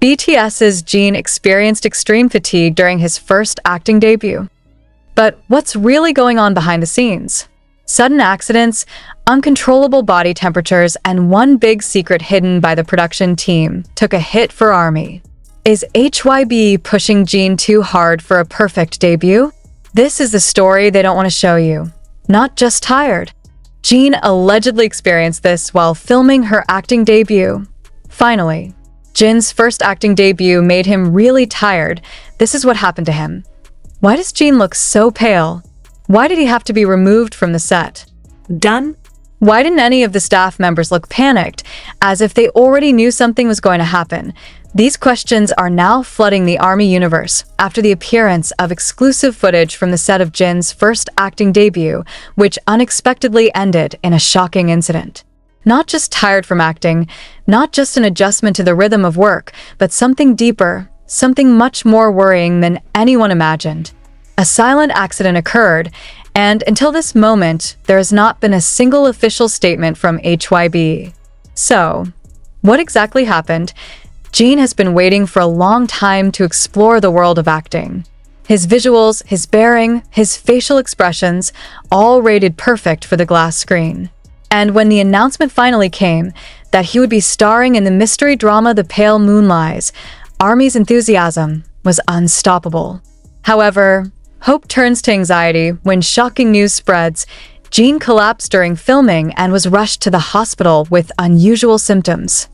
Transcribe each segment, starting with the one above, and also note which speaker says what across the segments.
Speaker 1: BTS's Jin experienced extreme fatigue during his first acting debut. But what's really going on behind the scenes? Sudden accidents, uncontrollable body temperatures, and one big secret hidden by the production team took a hit for ARMY. Is HYB pushing Jin too hard for a perfect debut? This is the story they don't want to show you. Not just tired. Jin allegedly experienced this while filming her acting debut. Finally, Jin's first acting debut made him really tired. This is what happened to him. Why does Jin look so pale? Why did he have to be removed from the set?
Speaker 2: Done?
Speaker 1: Why didn't any of the staff members look panicked, as if they already knew something was going to happen? These questions are now flooding the ARMY universe after the appearance of exclusive footage from the set of Jin's first acting debut, which unexpectedly ended in a shocking incident. Not just tired from acting, not just an adjustment to the rhythm of work, but something deeper, something much more worrying than anyone imagined. A silent accident occurred, and until this moment, there has not been a single official statement from HYB. So, what exactly happened? Jin has been waiting for a long time to explore the world of acting. His visuals, his bearing, his facial expressions, all rated perfect for the glass screen. And when the announcement finally came that he would be starring in the mystery drama The Pale Moon Lies, ARMY's enthusiasm was unstoppable. However, hope turns to anxiety when shocking news spreads. Jin collapsed during filming and was rushed to the hospital with unusual symptoms.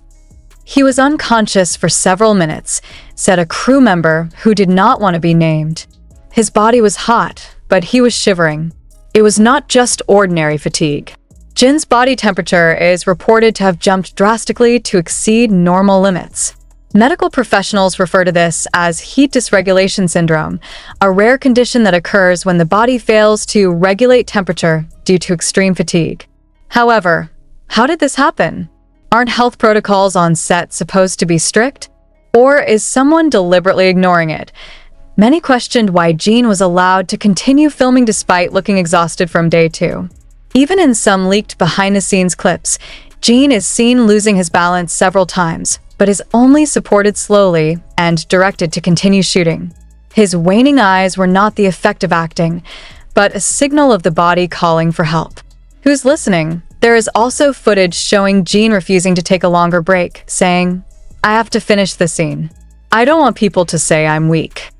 Speaker 1: He was unconscious for several minutes, said a crew member who did not want to be named. His body was hot, but he was shivering. It was not just ordinary fatigue. Jin's body temperature is reported to have jumped drastically to exceed normal limits. Medical professionals refer to this as heat dysregulation syndrome, a rare condition that occurs when the body fails to regulate temperature due to extreme fatigue. However, how did this happen? Aren't health protocols on set supposed to be strict? Or is someone deliberately ignoring it? Many questioned why Jin was allowed to continue filming despite looking exhausted from day 2. Even in some leaked behind-the-scenes clips, Jin is seen losing his balance several times, but is only supported slowly and directed to continue shooting. His waning eyes were not the effect of acting, but a signal of the body calling for help. Who's listening? There is also footage showing Jin refusing to take a longer break, saying, "I have to finish the scene. I don't want people to say I'm weak."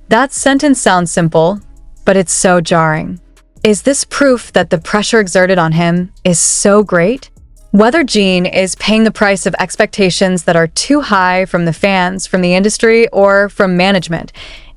Speaker 1: That sentence sounds simple, but it's so jarring. Is this proof that the pressure exerted on him is so great? Whether Jin is paying the price of expectations that are too high from the fans, from the industry, or from management,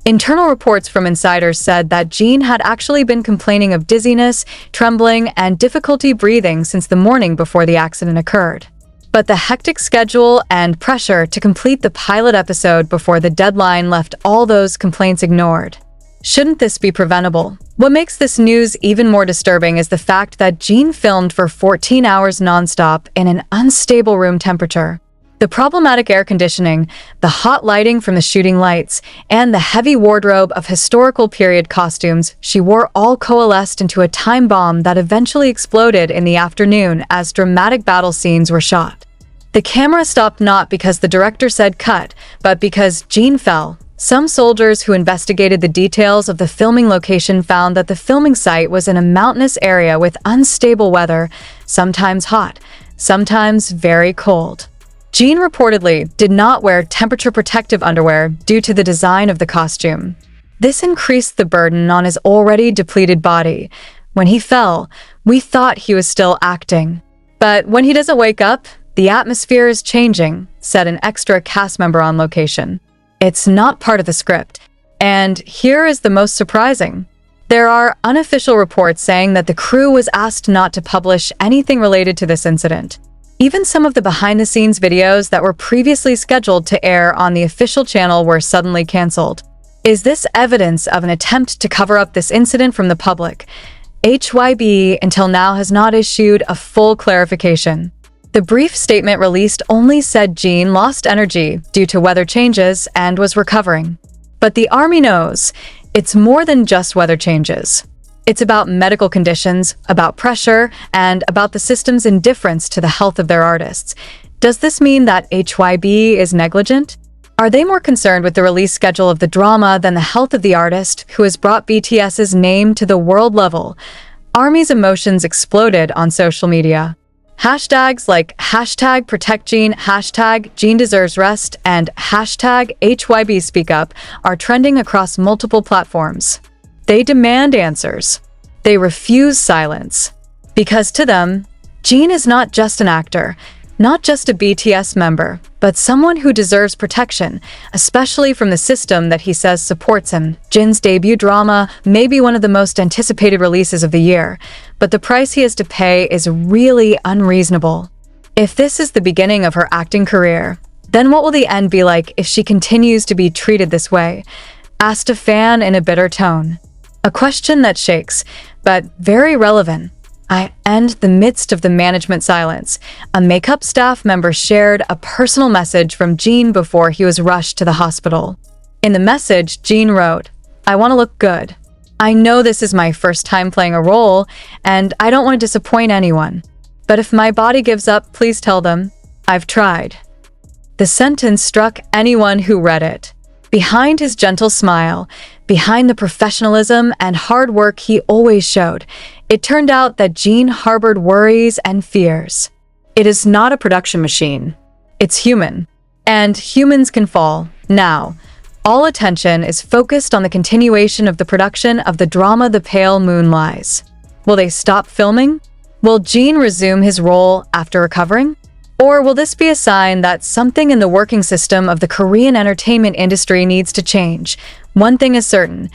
Speaker 1: internal reports from insiders said that Jin had actually been complaining of dizziness, trembling, and difficulty breathing since the morning before the accident occurred. But the hectic schedule and pressure to complete the pilot episode before the deadline left all those complaints ignored. Shouldn't this be preventable? What makes this news even more disturbing is the fact that Jin filmed for 14 hours nonstop in an unstable room temperature. The problematic air conditioning, the hot lighting from the shooting lights, and the heavy wardrobe of historical period costumes she wore all coalesced into a time bomb that eventually exploded in the afternoon as dramatic battle scenes were shot. The camera stopped not because the director said cut, but because Jin fell. Some soldiers who investigated the details of the filming location found that the filming site was in a mountainous area with unstable weather, sometimes hot, sometimes very cold. Jin reportedly did not wear temperature-protective underwear due to the design of the costume. This increased the burden on his already depleted body. When he fell, we thought he was still acting. But when he doesn't wake up, the atmosphere is changing, said an extra cast member on location. It's not part of the script. And here is the most surprising. There are unofficial reports saying that the crew was asked not to publish anything related to this incident. Even some of the behind-the-scenes videos that were previously scheduled to air on the official channel were suddenly canceled. Is this evidence of an attempt to cover up this incident from the public? HYB until now has not issued a full clarification. The brief statement released only said Jin lost energy due to weather changes and was recovering. But the ARMY knows it's more than just weather changes. It's about medical conditions, about pressure, and about the system's indifference to the health of their artists. Does this mean that HYB is negligent? Are they more concerned with the release schedule of the drama than the health of the artist who has brought BTS's name to the world level? ARMY's emotions exploded on social media. Hashtags like hashtag protect Jin, hashtag Jin deserves rest, and hashtag HYB speak up are trending across multiple platforms. They demand answers. They refuse silence. Because to them, Jin is not just an actor, not just a BTS member, but someone who deserves protection, especially from the system that he says supports him. Jin's debut drama may be one of the most anticipated releases of the year, but the price he has to pay is really unreasonable. If this is the beginning of her acting career, then what will the end be like if she continues to be treated this way? Asked a fan in a bitter tone. A question that shakes, but very relevant. In the midst of the management silence, a makeup staff member shared a personal message from Jin before he was rushed to the hospital. In the message, Jin wrote, "I want to look good. I know this is my first time playing a role, and I don't want to disappoint anyone. But if my body gives up, please tell them, I've tried." The sentence struck anyone who read it. Behind his gentle smile, behind the professionalism and hard work he always showed, it turned out that Jin harbored worries and fears. It is not a production machine. It's human. And humans can fall. Now, all attention is focused on the continuation of the production of the drama The Pale Moon Lies. Will they stop filming? Will Jin resume his role after recovering? Or will this be a sign that something in the working system of the Korean entertainment industry needs to change? One thing is certain,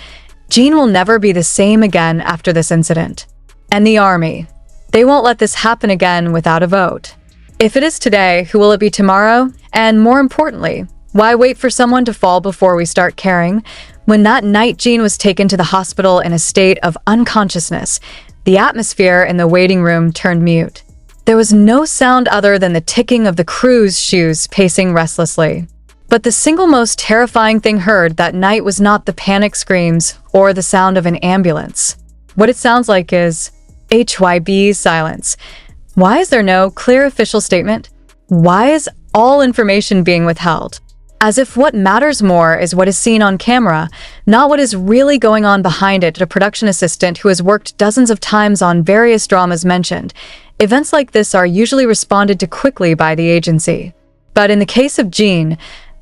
Speaker 1: Jin will never be the same again after this incident. And the ARMY, they won't let this happen again without a vote. If it is today, who will it be tomorrow? And more importantly, why wait for someone to fall before we start caring? When that night Jin was taken to the hospital in a state of unconsciousness, the atmosphere in the waiting room turned mute. There was no sound other than the ticking of the crew's shoes pacing restlessly. But the single most terrifying thing heard that night was not the panic screams or the sound of an ambulance. What it sounds like is HYB's silence. Why is there no clear official statement? Why is all information being withheld? As if what matters more is what is seen on camera, not what is really going on behind it. A production assistant who has worked dozens of times on various dramas mentioned, events like this are usually responded to quickly by the agency. But in the case of Jin,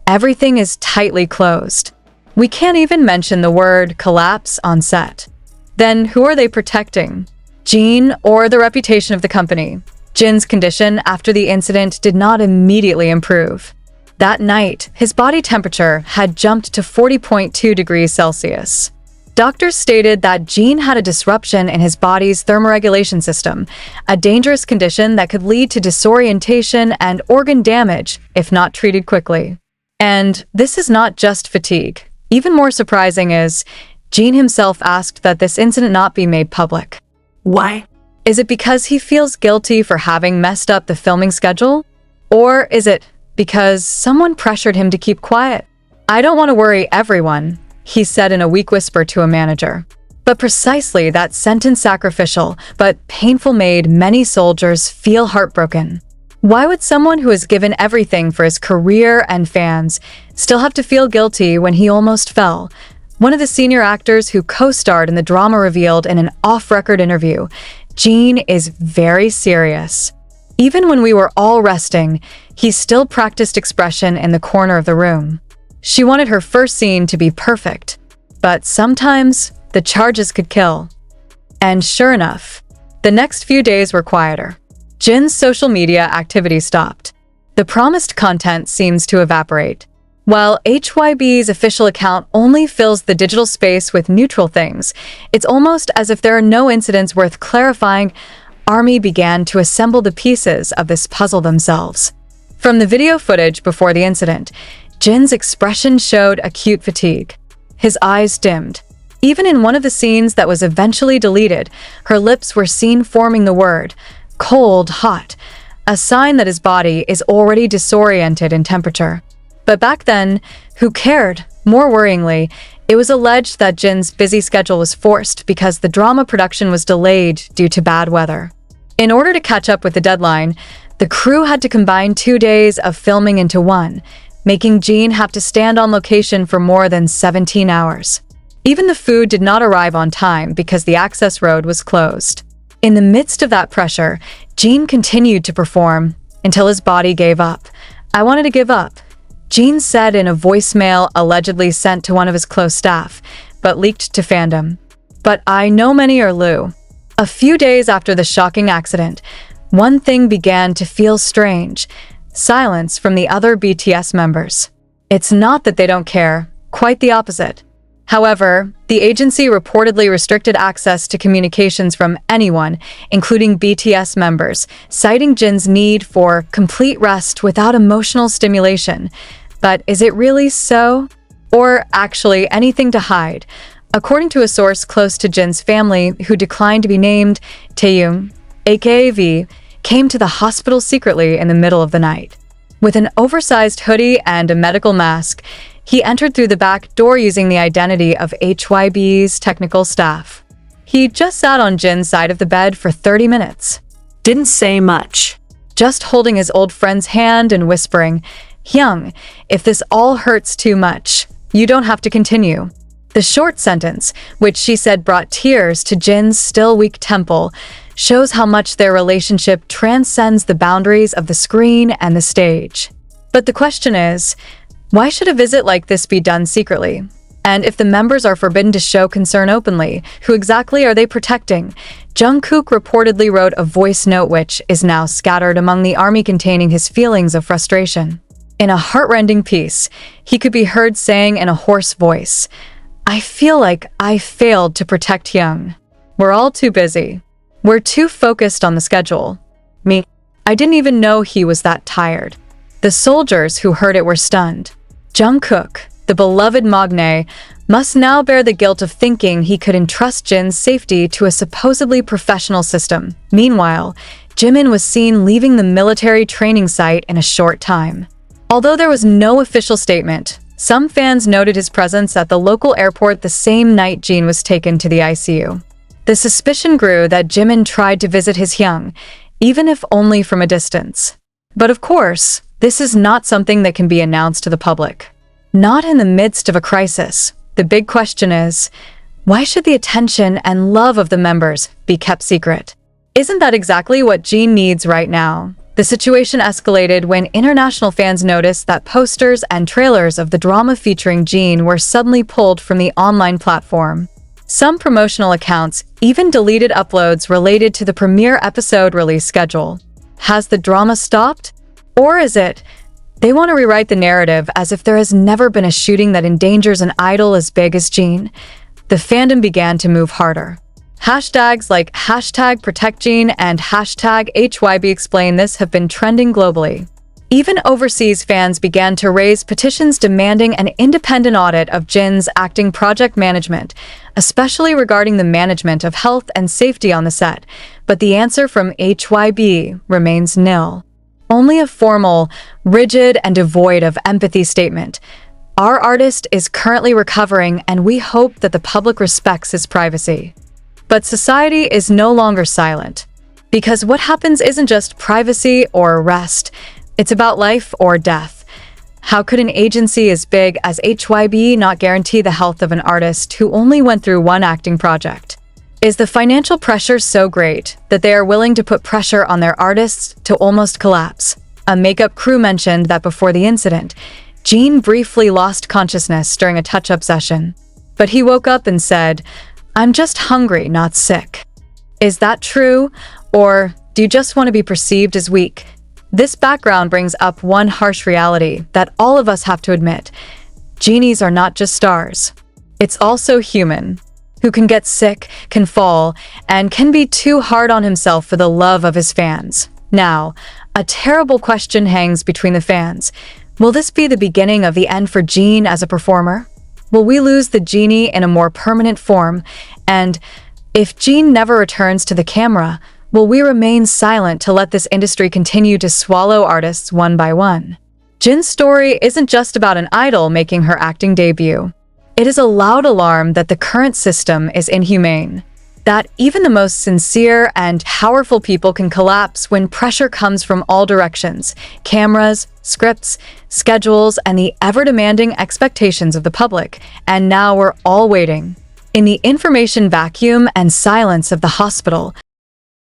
Speaker 1: everything is tightly closed. We can't even mention the word collapse on set. Then who are they protecting? Jin or the reputation of the company? Jin's condition after the incident did not immediately improve. That night, his body temperature had jumped to 40.2 degrees Celsius. Doctors stated that Jin had a disruption in his body's thermoregulation system, a dangerous condition that could lead to disorientation and organ damage if not treated quickly. And this is not just fatigue. Even more surprising is, Jin himself asked that this incident not be made public. Why? Is it because he feels guilty for having messed up the filming schedule? Or is it because someone pressured him to keep quiet? "I don't want to worry everyone," he said in a weak whisper to a manager. But precisely that sentence, sacrificial but painful, made many soldiers feel heartbroken. Why would someone who has given everything for his career and fans still have to feel guilty when he almost fell? One of the senior actors who co-starred in the drama revealed in an off-record interview, Jin is very serious. Even when we were all resting, he still practiced expression in the corner of the room. She wanted her first scene to be perfect, but sometimes the charges could kill. And sure enough, the next few days were quieter. Jin's social media activity stopped. The promised content seems to evaporate. While HYB's official account only fills the digital space with neutral things, it's almost as if there are no incidents worth clarifying. ARMY began to assemble the pieces of this puzzle themselves. From the video footage before the incident, Jin's expression showed acute fatigue. His eyes dimmed. Even in one of the scenes that was eventually deleted, her lips were seen forming the word, cold, hot, a sign that his body is already disoriented in temperature. But back then, who cared? More worryingly, it was alleged that Jin's busy schedule was forced because the drama production was delayed due to bad weather. In order to catch up with the deadline, the crew had to combine 2 days of filming into one. making Jin have to stand on location for more than 17 hours. Even the food did not arrive on time because the access road was closed. In the midst of that pressure, Jin continued to perform until his body gave up. "I wanted to give up," Jin said in a voicemail allegedly sent to one of his close staff, but leaked to fandom. "But I know many are Lu." A few days after the shocking accident, one thing began to feel strange: silence from the other BTS members. It's not that they don't care, quite the opposite. However, the agency reportedly restricted access to communications from anyone, including BTS members, citing Jin's need for complete rest without emotional stimulation. But is it really so? Or actually anything to hide? According to a source close to Jin's family, who declined to be named, Taehyung, aka V, came to the hospital secretly in the middle of the night. With an oversized hoodie and a medical mask, he entered through the back door using the identity of HYB's technical staff. He just sat on Jin's side of the bed for 30 minutes.
Speaker 2: Didn't say much.
Speaker 1: Just holding his old friend's hand and whispering, "Hyung, if this all hurts too much, you don't have to continue." The short sentence, which she said brought tears to Jin's still weak temple, shows how much their relationship transcends the boundaries of the screen and the stage. But the question is, why should a visit like this be done secretly? And if the members are forbidden to show concern openly, who exactly are they protecting? Jungkook reportedly wrote a voice note which is now scattered among the army containing his feelings of frustration. In a heart-rending piece, he could be heard saying in a hoarse voice, "I feel like I failed to protect Hyung. We're all too busy. We're too focused on the schedule. Me, I didn't even know he was that tired." The soldiers who heard it were stunned. Jungkook, the beloved Magne, must now bear the guilt of thinking he could entrust Jin's safety to a supposedly professional system. Meanwhile, Jimin was seen leaving the military training site in a short time. Although there was no official statement, some fans noted his presence at the local airport the same night Jin was taken to the ICU. The suspicion grew that Jimin tried to visit his Hyung, even if only from a distance. But of course, this is not something that can be announced to the public. Not in the midst of a crisis. The big question is, why should the attention and love of the members be kept secret? Isn't that exactly what Jin needs right now? The situation escalated when international fans noticed that posters and trailers of the drama featuring Jin were suddenly pulled from the online platform. Some promotional accounts even deleted uploads related to the premiere episode release schedule. Has the drama stopped? Or is it they want to rewrite the narrative as if there has never been a shooting that endangers an idol as big as Jin? The fandom began to move harder. Hashtags like #ProtectJin and #HYBExplainThis have been trending globally. Even overseas fans began to raise petitions demanding an independent audit of Jin's acting project management, especially regarding the management of health and safety on the set. But the answer from HYB remains nil. Only a formal, rigid, and devoid of empathy statement. Our artist is currently recovering, and we hope that the public respects his privacy. But society is no longer silent. Because what happens isn't just privacy or rest, it's about life or death. How could an agency as big as HYB not guarantee the health of an artist who only went through one acting project? Is the financial pressure so great that they are willing to put pressure on their artists to almost collapse? A makeup crew mentioned that before the incident, Jin briefly lost consciousness during a touch-up session. But he woke up and said, "I'm just hungry, not sick." Is that true? Or do you just want to be perceived as weak? This background brings up one harsh reality that all of us have to admit. Genies are not just stars. It's also human, who can get sick, can fall, and can be too hard on himself for the love of his fans. Now, a terrible question hangs between the fans. Will this be the beginning of the end for Jin as a performer? Will we lose the genie in a more permanent form? And if Jin never returns to the camera, will we remain silent to let this industry continue to swallow artists one by one? Jin's story isn't just about an idol making her acting debut. It is a loud alarm that the current system is inhumane. that even the most sincere and powerful people can collapse when pressure comes from all directions: cameras, scripts, schedules, and the ever-demanding expectations of the public. And now we're all waiting. In the information vacuum and silence of the hospital,